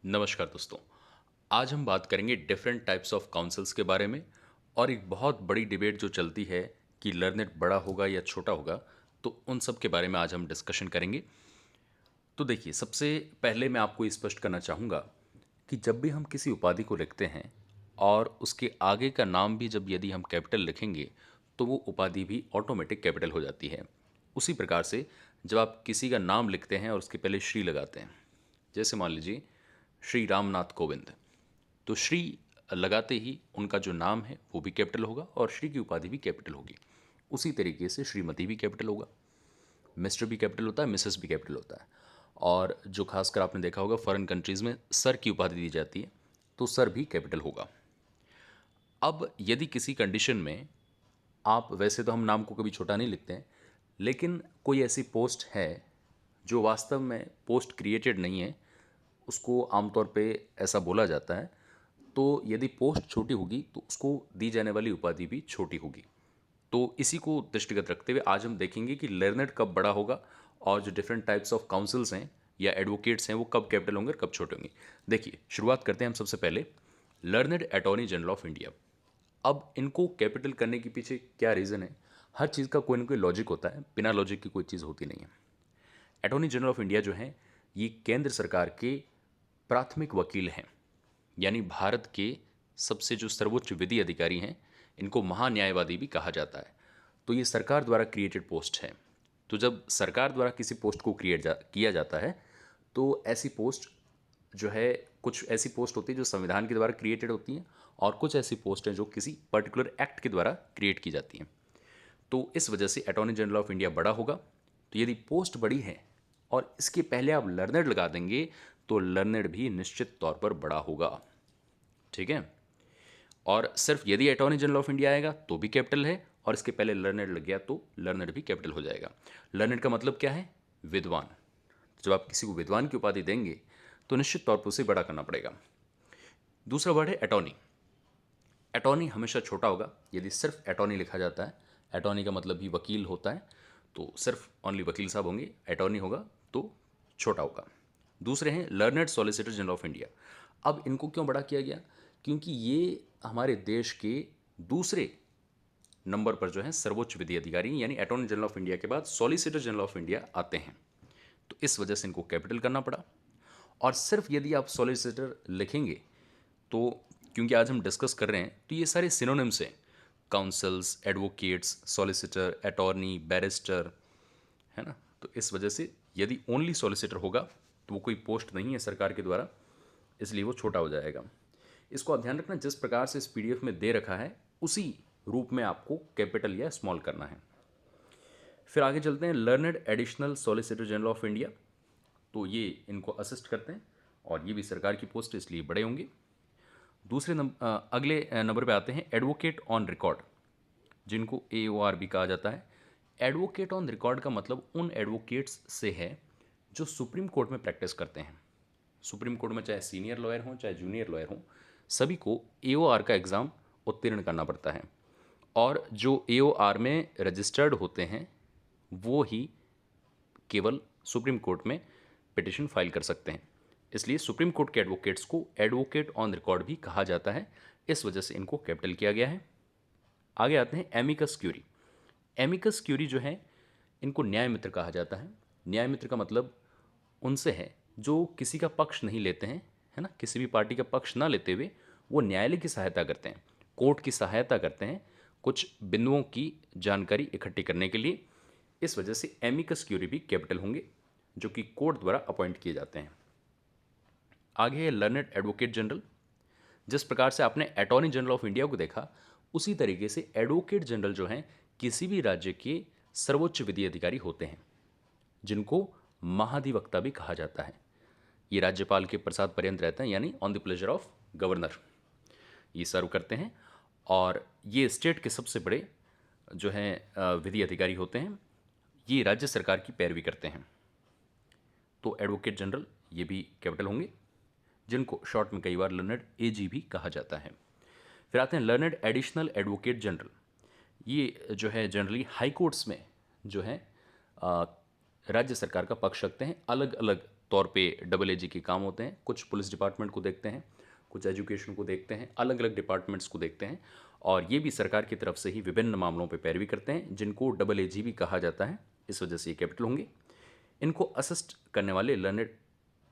नमस्कार दोस्तों। आज हम बात करेंगे डिफरेंट टाइप्स ऑफ काउंसिल्स के बारे में और एक बहुत बड़ी डिबेट जो चलती है कि लर्नेट बड़ा होगा या छोटा होगा, तो उन सब के बारे में आज हम डिस्कशन करेंगे। तो देखिए, सबसे पहले मैं आपको ये स्पष्ट करना चाहूँगा कि जब भी हम किसी उपाधि को लिखते हैं और उसके आगे का नाम भी जब यदि हम कैपिटल लिखेंगे, तो वो उपाधि भी ऑटोमेटिक कैपिटल हो जाती है। उसी प्रकार से जब आप किसी का नाम लिखते हैं और उसके पहले श्री लगाते हैं, जैसे मान लीजिए श्री रामनाथ कोविंद, तो श्री लगाते ही उनका जो नाम है वो भी कैपिटल होगा और श्री की उपाधि भी कैपिटल होगी। उसी तरीके से श्रीमती भी कैपिटल होगा, मिस्टर भी कैपिटल होता है, मिसेस भी कैपिटल होता है। और जो खासकर आपने देखा होगा फॉरेन कंट्रीज़ में सर की उपाधि दी जाती है, तो सर भी कैपिटल होगा। अब यदि किसी कंडीशन में आप, वैसे तो हम नाम को कभी छोटा नहीं लिखते हैं, लेकिन कोई ऐसी पोस्ट है जो वास्तव में पोस्ट क्रिएटेड नहीं है, उसको आमतौर पे ऐसा बोला जाता है, तो यदि पोस्ट छोटी होगी तो उसको दी जाने वाली उपाधि भी छोटी होगी। तो इसी को दृष्टिगत रखते हुए आज हम देखेंगे कि लर्नड कब बड़ा होगा और जो डिफरेंट टाइप्स ऑफ काउंसिल्स हैं या एडवोकेट्स हैं वो कब कैपिटल होंगे और कब छोटे होंगे। देखिए, शुरुआत करते हैं हम सबसे पहले learned attorney general of India. अब इनको कैपिटल करने के पीछे क्या रीज़न है? हर चीज़ का कोई ना कोई लॉजिक होता है, बिना लॉजिक की कोई चीज़ होती नहीं है। अटॉर्नी जनरल ऑफ इंडिया जो है, ये केंद्र सरकार के प्राथमिक वकील हैं, यानी भारत के सबसे जो सर्वोच्च विधि अधिकारी हैं, इनको महान्यायवादी भी कहा जाता है। तो ये सरकार द्वारा क्रिएटेड पोस्ट है। तो जब सरकार द्वारा किसी पोस्ट को किया जाता है, तो ऐसी पोस्ट जो है, कुछ ऐसी पोस्ट होती है जो संविधान के द्वारा क्रिएटेड होती हैं और कुछ ऐसी पोस्ट हैं जो किसी पर्टिकुलर एक्ट के द्वारा क्रिएट की जाती हैं। तो इस वजह से अटॉर्नी जनरल ऑफ इंडिया बड़ा होगा। तो यदि पोस्ट बड़ी है और इसके पहले आप लर्नड लगा देंगे, तो लर्नड भी निश्चित तौर पर बड़ा होगा। ठीक है। और सिर्फ यदि अटॉर्नी जनरल ऑफ इंडिया आएगा तो भी कैपिटल है, और इसके पहले लर्नड लग गया तो लर्नड भी कैपिटल हो जाएगा। लर्नड का मतलब क्या है? विद्वान। जब आप किसी को विद्वान की उपाधि देंगे तो निश्चित तौर पर उसे बड़ा करना पड़ेगा। दूसरा वर्ड है अटॉर्नी। अटॉर्नी हमेशा छोटा होगा यदि सिर्फ अटॉर्नी लिखा जाता है। अटॉर्नी का मतलब भी वकील होता है, तो सिर्फ ओनली वकील साहब होंगे। अटॉर्नी होगा तो छोटा होगा। दूसरे हैं learned solicitor general of India. अब इनको क्यों बड़ा किया गया? क्योंकि ये हमारे देश के दूसरे नंबर पर जो है सर्वोच्च विधि अधिकारी, यानी अटॉर्नी जनरल ऑफ इंडिया के बाद सॉलिसिटर जनरल ऑफ इंडिया आते हैं, तो इस वजह से इनको कैपिटल करना पड़ा। और सिर्फ यदि आप सॉलिसिटर लिखेंगे तो, क्योंकि आज हम डिस्कस कर रहे हैं, तो ये सारे सिनोनिम्स हैं, councils, advocates, solicitor, attorney, barrister, है ना। तो इस वजह से यदि ओनली सॉलिसिटर होगा तो वो कोई पोस्ट नहीं है सरकार के द्वारा, इसलिए वो छोटा हो जाएगा। इसको आप ध्यान रखना, जिस प्रकार से इस पीडीएफ में दे रखा है उसी रूप में आपको कैपिटल या स्मॉल करना है। फिर आगे चलते हैं, learned additional solicitor general of India. तो ये इनको असिस्ट करते हैं और ये भी सरकार की पोस्ट है, इसलिए बड़े होंगे। अगले नंबर पे आते हैं एडवोकेट ऑन रिकॉर्ड, जिनको AOR भी कहा जाता है। एडवोकेट ऑन रिकॉर्ड का मतलब उन एडवोकेट्स से है जो सुप्रीम कोर्ट में प्रैक्टिस करते हैं। सुप्रीम कोर्ट में चाहे सीनियर लॉयर हों चाहे जूनियर लॉयर हों, सभी को AOR का एग्ज़ाम उत्तीर्ण करना पड़ता है। और जो AOR में रजिस्टर्ड होते हैं वो ही केवल सुप्रीम कोर्ट में पिटिशन फाइल कर सकते हैं। इसलिए सुप्रीम कोर्ट के एडवोकेट्स को एडवोकेट ऑन रिकॉर्ड भी कहा जाता है, इस वजह से इनको कैपिटल किया गया है। आगे आते हैं एमिकस क्यूरी। एमिकस क्यूरी जो है, इनको न्याय मित्र कहा जाता है। न्याय मित्र का मतलब उनसे है जो किसी का पक्ष नहीं लेते हैं, है ना, किसी भी पार्टी का पक्ष ना लेते हुए वो न्यायालय की सहायता करते हैं, कोर्ट की सहायता करते हैं कुछ बिंदुओं की जानकारी इकट्ठी करने के लिए। इस वजह से एमिकस क्यूरी भी कैपिटल होंगे, जो कि कोर्ट द्वारा अपॉइंट किए जाते हैं। आगे है लर्नड एडवोकेट जनरल। जिस प्रकार से आपने अटॉर्नी जनरल ऑफ इंडिया को देखा, उसी तरीके से एडवोकेट जनरल जो हैं किसी भी राज्य के सर्वोच्च विधि अधिकारी होते हैं, जिनको महाधिवक्ता भी कहा जाता है। ये राज्यपाल के प्रसाद पर्यंत रहते हैं, यानी on the pleasure of governor ये सर्व करते हैं। और ये स्टेट के सबसे बड़े जो हैं विधि अधिकारी होते हैं। ये राज्य सरकार की पैरवी करते हैं। तो एडवोकेट जनरल ये भी कैपिटल होंगे, जिनको शॉर्ट में कई बार लर्नड AG भी कहा जाता है। फिर आते हैं लर्नड एडिशनल एडवोकेट जनरल। ये जो है जनरली हाई कोर्ट्स में जो है राज्य सरकार का पक्ष रखते हैं अलग अलग तौर पे डबल एजी के काम होते हैं। कुछ पुलिस डिपार्टमेंट को देखते हैं, कुछ एजुकेशन को देखते हैं, अलग अलग डिपार्टमेंट्स को देखते हैं, और ये भी सरकार की तरफ से ही विभिन्न मामलों पे पैरवी करते हैं, जिनको डबल एजी भी कहा जाता है। इस वजह से ये कैपिटल होंगे। इनको असिस्ट करने वाले लर्नेड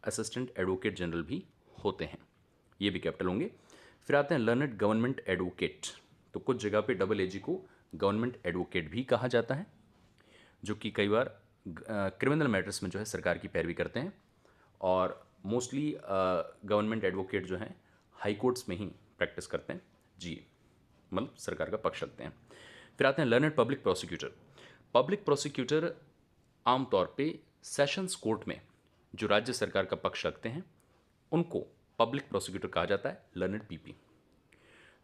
असिस्टेंट एडवोकेट जनरल भी होते हैं, ये भी कैपिटल होंगे। फिर आते हैं लर्नेड गवर्नमेंट एडवोकेट। तो कुछ जगह पे डबल एजी को गवर्नमेंट एडवोकेट भी कहा जाता है, जो कि कई बार क्रिमिनल मैटर्स में जो है सरकार की पैरवी करते हैं, और मोस्टली गवर्नमेंट एडवोकेट जो हैं हाई कोर्ट्स में ही प्रैक्टिस करते हैं, जी, मतलब सरकार का पक्ष रखते हैं। फिर आते हैं learned public prosecutor. Public prosecutor आमतौर पे सेशंस कोर्ट में जो राज्य सरकार का पक्ष रखते हैं उनको पब्लिक प्रोसिक्यूटर कहा जाता है, लर्नेड पीपी।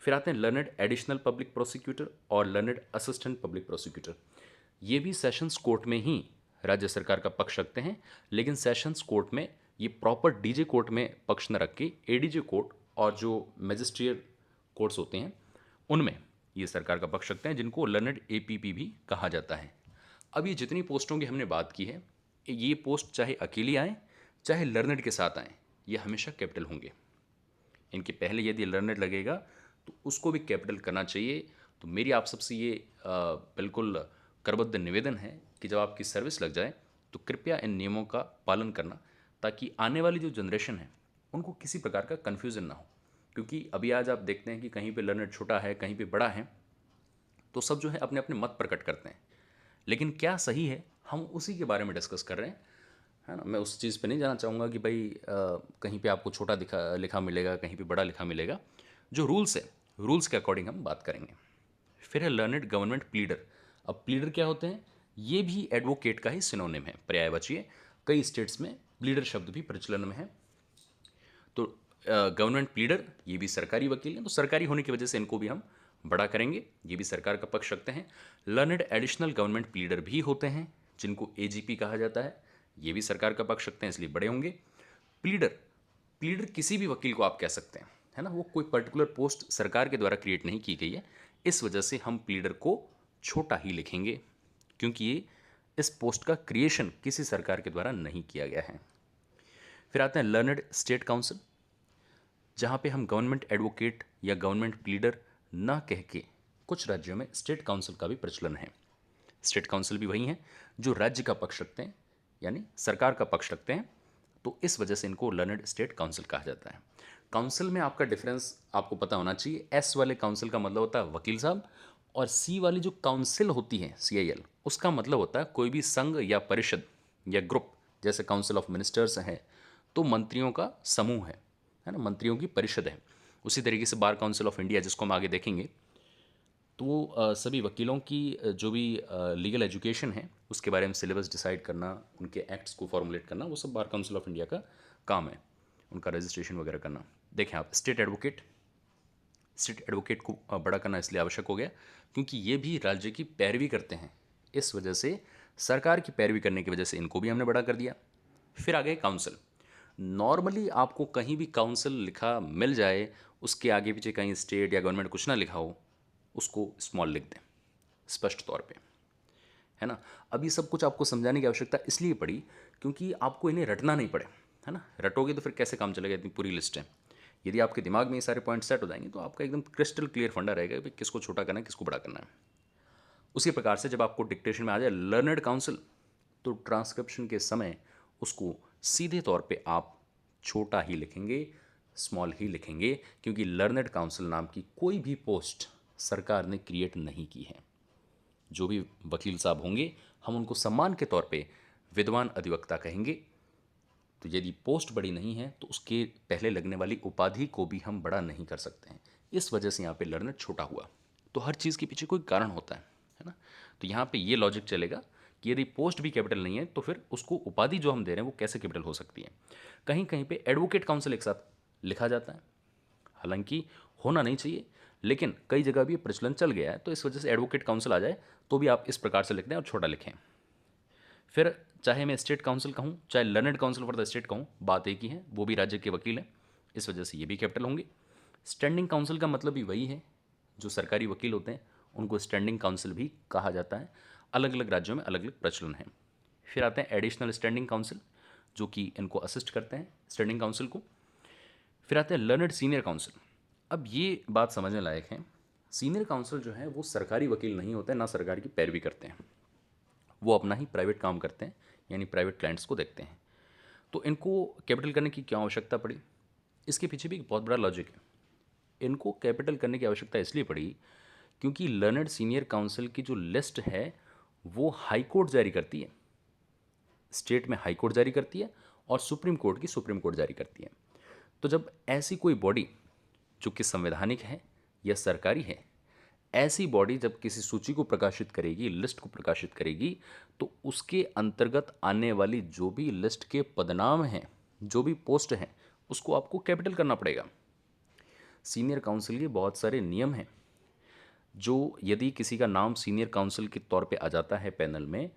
फिर आते हैं लर्नेड एडिशनल पब्लिक प्रोसिक्यूटर और लर्नेड असिस्टेंट पब्लिक प्रोसिक्यूटर। ये भी सेशंस कोर्ट में ही राज्य सरकार का पक्ष रखते हैं, लेकिन सेशंस कोर्ट में ये प्रॉपर डीजे कोर्ट में पक्ष न रख के एडीजे कोर्ट और जो मजिस्ट्रियल कोर्ट्स होते हैं उनमें ये सरकार का पक्ष रखते हैं, जिनको लर्नेड एपीपी भी कहा जाता है। अब ये जितनी पोस्टों की हमने बात की है, ये पोस्ट चाहे अकेली आए चाहे लर्नेड के साथ आए, ये हमेशा कैपिटल होंगे। इनके पहले यदि लर्नेड लगेगा तो उसको भी कैपिटल करना चाहिए। तो मेरी आप सबसे ये बिल्कुल करबद्ध निवेदन है कि जब आपकी सर्विस लग जाए तो कृपया इन नियमों का पालन करना, ताकि आने वाली जो जनरेशन है उनको किसी प्रकार का कन्फ्यूज़न ना हो। क्योंकि अभी आज आप देखते हैं कि कहीं पे लर्नेड छोटा है, कहीं पे बड़ा है, तो सब जो है अपने अपने मत प्रकट करते हैं, लेकिन क्या सही है हम उसी के बारे में डिस्कस कर रहे हैं, है ना। मैं उस चीज़ पे नहीं जाना चाहूँगा कि भाई कहीं पे आपको छोटा लिखा मिलेगा, कहीं पे बड़ा लिखा मिलेगा। जो रूल्स है, रूल्स के अकॉर्डिंग हम बात करेंगे। फिर है लर्नेड गवर्नमेंट प्लीडर। अब प्लीडर क्या होते हैं? ये भी एडवोकेट का ही सिनोनिम है, पर्यायवाची है। कई स्टेट्स में प्लीडर शब्द भी प्रचलन में है। तो गवर्नमेंट प्लीडर ये भी सरकारी वकील हैं, तो सरकारी होने की वजह से इनको भी हम बड़ा करेंगे, ये भी सरकार का पक्ष रखते हैं। लर्नेड एडिशनल गवर्नमेंट प्लीडर भी होते हैं, जिनको एजीपी कहा जाता है, ये भी सरकार का पक्ष रखते हैं, इसलिए बड़े होंगे। प्लीडर, प्लीडर किसी भी वकील को आप कह सकते हैं, है ना। वो कोई पर्टिकुलर पोस्ट सरकार के द्वारा क्रिएट नहीं की गई है, इस वजह से हम प्लीडर को छोटा ही लिखेंगे, क्योंकि ये इस पोस्ट का क्रिएशन किसी सरकार के द्वारा नहीं किया गया है। फिर आते हैं लर्नेड स्टेट काउंसिल, जहाँ पे हम गवर्नमेंट एडवोकेट या गवर्नमेंट प्लीडर ना कह के कुछ राज्यों में स्टेट काउंसिल का भी प्रचलन है। स्टेट काउंसिल भी वही हैं जो राज्य का पक्ष रखते हैं, यानी सरकार का पक्ष रखते हैं, तो इस वजह से इनको लर्नेड स्टेट काउंसिल कहा जाता है। काउंसिल में आपका डिफरेंस आपको पता होना चाहिए। एस वाले काउंसिल का मतलब होता है वकील साहब, और सी वाली जो काउंसिल होती है CIL, उसका मतलब होता है कोई भी संघ या परिषद या ग्रुप, जैसे काउंसिल ऑफ मिनिस्टर्स है तो मंत्रियों का समूह है ना, मंत्रियों की परिषद है। उसी तरीके से बार काउंसिल ऑफ इंडिया, जिसको हम आगे देखेंगे, तो वो सभी वकीलों की जो भी लीगल एजुकेशन है उसके बारे में सिलेबस डिसाइड करना, उनके एक्ट्स को फॉर्मुलेट करना, वो सब बार काउंसिल ऑफ इंडिया का काम है, उनका रजिस्ट्रेशन वगैरह करना। देखें आप, स्टेट एडवोकेट, स्टेट एडवोकेट को बड़ा करना इसलिए आवश्यक हो गया क्योंकि ये भी राज्य की पैरवी करते हैं, इस वजह से सरकार की पैरवी करने की वजह से इनको भी हमने बड़ा कर दिया। फिर आ गए काउंसिल। नॉर्मली आपको कहीं भी काउंसिल लिखा मिल जाए, उसके आगे पीछे कहीं स्टेट या गवर्नमेंट कुछ ना लिखा हो, उसको स्मॉल लिख दें स्पष्ट तौर पे, है ना। अब ये सब कुछ आपको समझाने की आवश्यकता इसलिए पड़ी क्योंकि आपको इन्हें रटना नहीं पड़े, है ना। रटोगे तो फिर कैसे काम चलेगा, इतनी पूरी लिस्ट है। यदि आपके दिमाग में ये सारे पॉइंट सेट हो जाएंगे तो आपका एकदम क्रिस्टल क्लियर फंडा रहेगा कि किसको छोटा करना है, किसको बड़ा करना है। उसी प्रकार से जब आपको डिक्टेशन में आ जाए लर्नेड काउंसिल, तो ट्रांसक्रिप्शन के समय उसको सीधे तौर पे आप छोटा ही लिखेंगे, स्मॉल ही लिखेंगे, क्योंकि लर्नेड काउंसिल नाम की कोई भी पोस्ट सरकार ने क्रिएट नहीं की है। जो भी वकील साहब होंगे हम उनको सम्मान के तौर पे विद्वान अधिवक्ता कहेंगे। तो यदि पोस्ट बड़ी नहीं है तो उसके पहले लगने वाली उपाधि को भी हम बड़ा नहीं कर सकते हैं, इस वजह से यहाँ पे लर्नेड छोटा हुआ। तो हर चीज़ के पीछे कोई कारण होता है ना। तो यहाँ पे ये लॉजिक चलेगा कि यदि पोस्ट भी कैपिटल नहीं है तो फिर उसको उपाधि जो हम दे रहे हैं वो कैसे कैपिटल हो सकती है। कहीं कहीं पे एडवोकेट काउंसिल एक साथ लिखा जाता है, हालांकि होना नहीं चाहिए, लेकिन कई जगह भी प्रचलन चल गया है, तो इस वजह से एडवोकेट काउंसिल आ जाए तो भी आप इस प्रकार से लिख दें और छोटा लिखें। फिर चाहे मैं स्टेट काउंसिल कहूँ चाहे learned council for the state कहूँ, बात एक ही है, वो भी राज्य के वकील हैं, इस वजह से ये भी कैपिटल होंगे। स्टैंडिंग काउंसिल का मतलब भी वही है, जो सरकारी वकील होते हैं उनको स्टैंडिंग काउंसिल भी कहा जाता है। अलग अलग राज्यों में अलग अलग प्रचलन है। फिर आते हैं एडिशनल स्टैंडिंग काउंसिल, जो कि इनको असिस्ट करते हैं स्टैंडिंग काउंसिल को। फिर आते हैं लर्नड सीनियर काउंसिल। अब ये बात समझने लायक है, सीनियर काउंसिल जो है वो सरकारी वकील नहीं होते हैं, ना सरकार की पैरवी करते हैं, वो अपना ही प्राइवेट काम करते हैं, यानी प्राइवेट क्लाइंट्स को देखते हैं। तो इनको कैपिटल करने की क्या आवश्यकता पड़ी? इसके पीछे भी एक बहुत बड़ा लॉजिक है। इनको कैपिटल करने की आवश्यकता इसलिए पड़ी क्योंकि लर्नड सीनियर काउंसिल की जो लिस्ट है वो हाई कोर्ट जारी करती है, स्टेट में हाई कोर्ट जारी करती है और सुप्रीम कोर्ट की सुप्रीम कोर्ट जारी करती है। तो जब ऐसी कोई बॉडी जो कि संवैधानिक है या सरकारी है, ऐसी बॉडी जब किसी सूची को प्रकाशित करेगी, लिस्ट को प्रकाशित करेगी, तो उसके अंतर्गत आने वाली जो भी लिस्ट के पदनाम हैं, जो भी पोस्ट हैं, उसको आपको कैपिटल करना पड़ेगा। सीनियर काउंसिल के बहुत सारे नियम हैं, जो यदि किसी का नाम सीनियर काउंसिल के तौर पे आ जाता है पैनल में,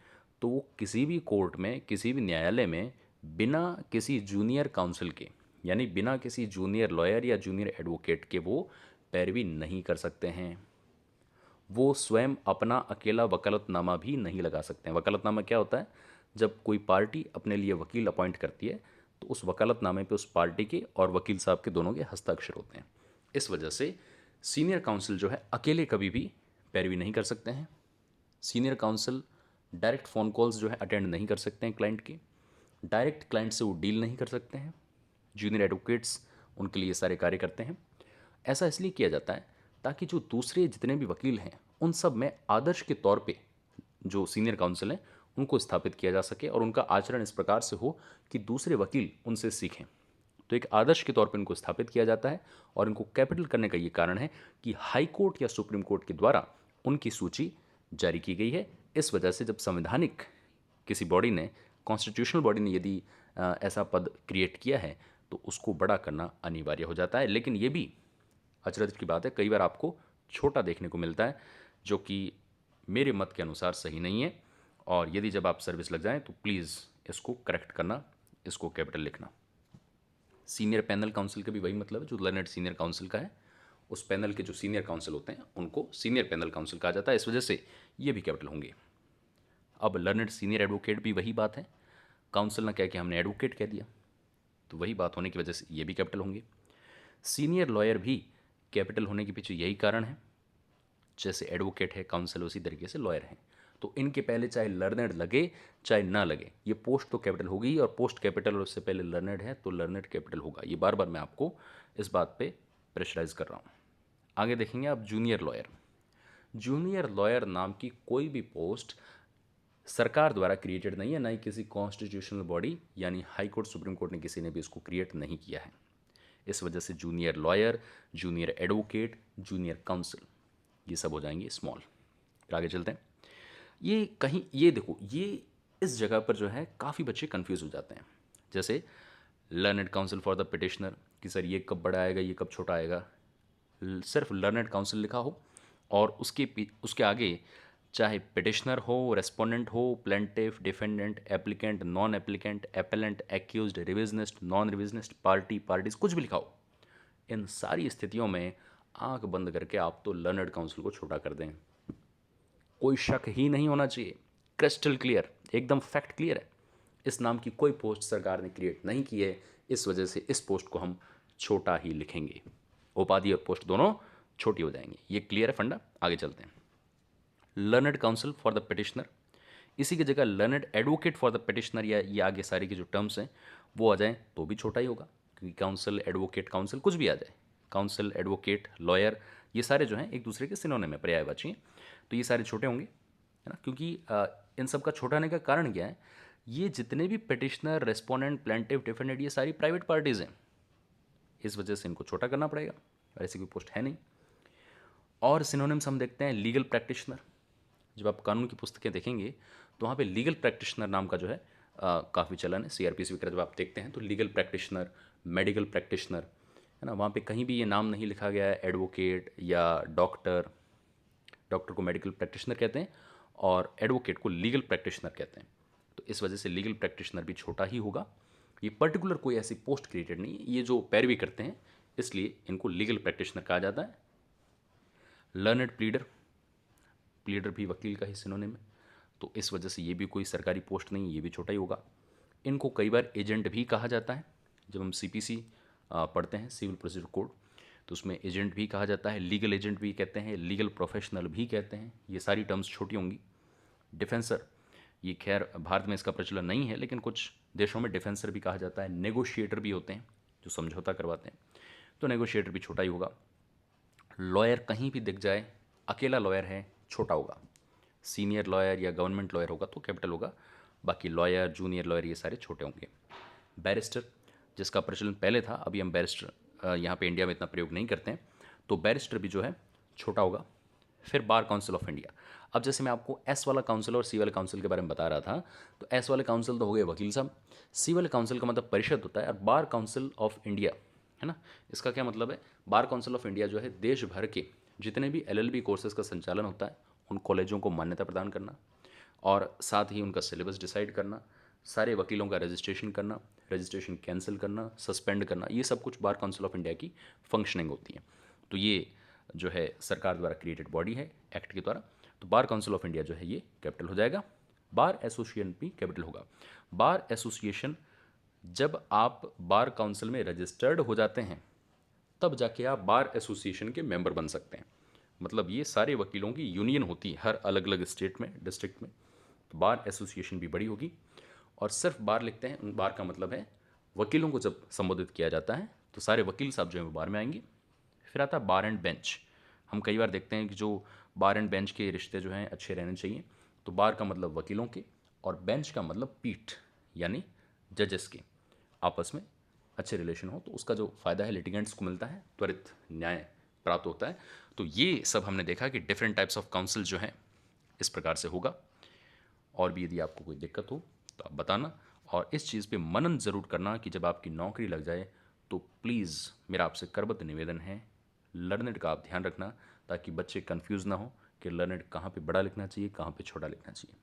तो वो किसी भी कोर्ट में, किसी भी न्यायालय में बिना किसी जूनियर काउंसिल के, यानी बिना किसी जूनियर लॉयर या जूनियर एडवोकेट के वो पैरवी नहीं कर सकते हैं। वो स्वयं अपना अकेला वकालतनामा भी नहीं लगा सकते हैं। वकालतनामा क्या होता है? जब कोई पार्टी अपने लिए वकील अपॉइंट करती है, तो उस वकालतनामे पे उस पार्टी के और वकील साहब के दोनों के हस्ताक्षर होते हैं। इस वजह से सीनियर काउंसिल जो है अकेले कभी भी पैरवी नहीं कर सकते हैं। Senior council direct phone calls जो है अटेंड नहीं कर सकते हैं क्लाइंट की, डायरेक्ट क्लाइंट से वो डील नहीं कर सकते हैं। जूनियर एडवोकेट्स उनके लिए सारे कार्य करते हैं। ऐसा इसलिए किया जाता है ताकि जो दूसरे जितने भी वकील हैं उन सब में आदर्श के तौर पे जो सीनियर काउंसिल हैं उनको स्थापित किया जा सके और उनका आचरण इस प्रकार से हो कि दूसरे वकील उनसे सीखें। तो एक आदर्श के तौर पे इनको स्थापित किया जाता है और इनको कैपिटल करने का ये कारण है कि हाई कोर्ट या सुप्रीम कोर्ट के द्वारा उनकी सूची जारी की गई है। इस वजह से जब संवैधानिक किसी बॉडी ने, कॉन्स्टिट्यूशनल बॉडी ने यदि ऐसा पद क्रिएट किया है तो उसको बड़ा करना अनिवार्य हो जाता है। लेकिन ये भी अचरज की बात है, कई बार आपको छोटा देखने को मिलता है, जो कि मेरे मत के अनुसार सही नहीं है। और यदि जब आप सर्विस लग जाएं तो प्लीज़ इसको करेक्ट करना, इसको कैपिटल लिखना। सीनियर पैनल काउंसिल का भी वही मतलब है जो लर्नड सीनियर काउंसिल का है। उस पैनल के जो सीनियर काउंसिल होते हैं उनको सीनियर पैनल काउंसिल कहा जाता है, इस वजह से ये भी कैपिटल होंगे। अब लर्नड सीनियर एडवोकेट भी वही बात है, काउंसिल ना कह के हमने एडवोकेट कह दिया, तो वही बात होने की वजह से ये भी कैपिटल होंगे। सीनियर लॉयर भी कैपिटल होने के पीछे यही कारण है। जैसे एडवोकेट है, काउंसिल उसी तरीके से लॉयर है। तो इनके पहले चाहे लर्नड लगे चाहे ना लगे, ये पोस्ट तो कैपिटल होगी, और पोस्ट कैपिटल और उससे पहले लर्नड है तो लर्नड कैपिटल होगा। ये बार बार मैं आपको इस बात पे प्रेशराइज कर रहा हूँ। आगे देखेंगे आप जूनियर लॉयर। जूनियर लॉयर नाम की कोई भी पोस्ट सरकार द्वारा क्रिएटेड नहीं है, ना ही किसी कॉन्स्टिट्यूशनल बॉडी यानी हाई कोर्ट, सुप्रीम कोर्ट ने किसी ने भी इसको क्रिएट नहीं किया है। इस वजह से junior lawyer, junior advocate, junior council, ये सब हो जाएंगे स्मॉल। फिर आगे चलते हैं। ये कहीं, ये देखो, ये इस जगह पर जो है काफ़ी बच्चे कंफ्यूज हो जाते हैं। जैसे learned council for the petitioner, कि सर ये कब बड़ा आएगा, ये कब छोटा आएगा। सिर्फ लर्नड काउंसिल लिखा हो और उसके आगे चाहे पिटिशनर हो, रेस्पोंडेंट हो, plaintiff, defendant, applicant, non applicant, appellant, accused, revisionist, non revisionist, party, parties, कुछ भी लिखा हो, इन सारी स्थितियों में आंख बंद करके आप तो लर्नड काउंसिल को छोटा कर दें। कोई शक ही नहीं होना चाहिए, क्रिस्टल क्लियर, एकदम फैक्ट क्लियर है। इस नाम की कोई पोस्ट सरकार ने क्रिएट नहीं की है, इस वजह से इस पोस्ट को हम छोटा ही लिखेंगे। उपाधि और पोस्ट दोनों छोटी हो जाएंगी। ये क्लियर है फंडा। आगे चलते हैं। Learned council for the petitioner, इसी की जगह learned advocate for the petitioner, या ये आगे सारी की जो टर्म्स हैं वो आ जाएं तो भी छोटा ही होगा, क्योंकि काउंसिल, एडवोकेट, काउंसिल कुछ भी आ जाए, काउंसिल, एडवोकेट, लॉयर, ये सारे जो हैं एक दूसरे के सिनोनिम में पर्यायवाची हैं, तो ये सारे छोटे होंगे, है ना। क्योंकि इन सब का छोटा होने का कारण क्या है? ये जितने भी पिटिशनर, रेस्पोंडेंट, प्लेंटिफ, डिफेंडेंट, ये सारी प्राइवेट पार्टीज़ हैं, इस वजह से इनको छोटा करना पड़ेगा, और ऐसी कोई पोस्ट है नहीं। और सिनोनिम्स हम देखते हैं, लीगल प्रैक्टिशनर। जब आप कानून की पुस्तकें देखेंगे तो वहाँ पे लीगल प्रैक्टिशनर नाम का जो है काफ़ी चलन है। सीआरपीसी वगैरह जब आप देखते हैं तो लीगल प्रैक्टिशनर, मेडिकल प्रैक्टिशनर, है ना, वहाँ पे कहीं भी ये नाम नहीं लिखा गया है एडवोकेट या डॉक्टर। डॉक्टर को मेडिकल प्रैक्टिशनर कहते हैं और एडवोकेट को लीगल प्रैक्टिशनर कहते हैं। तो इस वजह से लीगल प्रैक्टिशनर भी छोटा ही होगा। ये पर्टिकुलर कोई ऐसी पोस्ट क्रिएटेड नहीं है, ये जो पैरवी करते हैं इसलिए इनको लीगल प्रैक्टिशनर कहा जाता है। लर्नड प्लीडर, प्लीडर भी वकील का ही सिनोनिम है, तो इस वजह से ये भी कोई सरकारी पोस्ट नहीं, ये भी छोटा ही होगा। इनको कई बार एजेंट भी कहा जाता है। जब हम सीपीसी पढ़ते हैं, सिविल प्रोसीजर कोड, तो उसमें एजेंट भी कहा जाता है, लीगल एजेंट भी कहते हैं, लीगल प्रोफेशनल भी कहते हैं। ये सारी टर्म्स छोटी होंगी। डिफेंसर, ये खैर भारत में इसका प्रचलन नहीं है, लेकिन कुछ देशों में डिफेंसर भी कहा जाता है। नेगोशिएटर भी होते हैं जो समझौता करवाते हैं, तो नेगोशिएटर भी छोटा ही होगा। लॉयर कहीं भी दिख जाए, अकेला लॉयर है, छोटा होगा। सीनियर लॉयर या गवर्नमेंट लॉयर होगा तो कैपिटल होगा। बाकी लॉयर, जूनियर लॉयर, ये सारे छोटे होंगे। बैरिस्टर, जिसका प्रचलन पहले था, अभी हम बैरिस्टर यहाँ पे इंडिया में इतना प्रयोग नहीं करते हैं, तो बैरिस्टर भी जो है छोटा होगा। फिर बार काउंसिल ऑफ इंडिया। अब जैसे मैं आपको एस वाला काउंसिल और सी वाले काउंसिल के बारे में बता रहा था, तो एस वाले काउंसिल तो हो गए वकील साहब, सी वाले काउंसिल का मतलब परिषद होता है, और बार काउंसिल ऑफ इंडिया है ना, इसका क्या मतलब है? बार काउंसिल ऑफ इंडिया जो है देश भर के जितने भी एलएलबी कोर्सेज का संचालन होता है उन कॉलेजों को मान्यता प्रदान करना, और साथ ही उनका सिलेबस डिसाइड करना, सारे वकीलों का रजिस्ट्रेशन करना, रजिस्ट्रेशन कैंसिल करना, सस्पेंड करना, ये सब कुछ बार काउंसिल ऑफ इंडिया की फंक्शनिंग होती है। तो ये जो है सरकार द्वारा क्रिएटेड बॉडी है एक्ट के द्वारा। तो बार काउंसिल ऑफ इंडिया जो है ये कैपिटल हो जाएगा। बार एसोसिएशन भी कैपिटल होगा। बार एसोसिएशन, जब आप बार काउंसिल में रजिस्टर्ड हो जाते हैं तब जाके आप बार एसोसिएशन के मेंबर बन सकते हैं। मतलब ये सारे वकीलों की यूनियन होती है हर अलग अलग स्टेट में, डिस्ट्रिक्ट में। तो बार एसोसिएशन भी बड़ी होगी। और सिर्फ बार लिखते हैं, बार का मतलब है वकीलों को जब संबोधित किया जाता है तो सारे वकील साहब जो है वो बार में आएंगे। फिर आता है बार एंड बेंच। हम कई बार देखते हैं कि जो बार एंड बेंच के रिश्ते जो हैं अच्छे रहने चाहिए। तो बार का मतलब वकीलों के, और बेंच का मतलब पीठ, यानी जजेस के आपस में अच्छे रिलेशन हो, तो उसका जो फ़ायदा है लिटिगेंट्स को मिलता है, त्वरित न्याय प्राप्त होता है। तो ये सब हमने देखा कि डिफरेंट टाइप्स ऑफ काउंसिल जो हैं इस प्रकार से होगा। और भी यदि आपको कोई दिक्कत हो तो आप बताना, और इस चीज़ पे मनन ज़रूर करना कि जब आपकी नौकरी लग जाए तो प्लीज़ मेरा आपसे करबद्ध निवेदन है, लर्नेड का आप ध्यान रखना, ताकि बच्चे कंफ्यूज ना हो कि लर्नेड कहाँ पे बड़ा लिखना चाहिए, कहाँ पे छोटा लिखना चाहिए,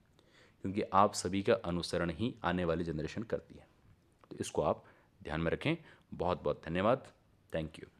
क्योंकि आप सभी का अनुसरण ही आने वाली जनरेशन करती है। तो इसको आप ध्यान में रखें। बहुत बहुत धन्यवाद। Thank you.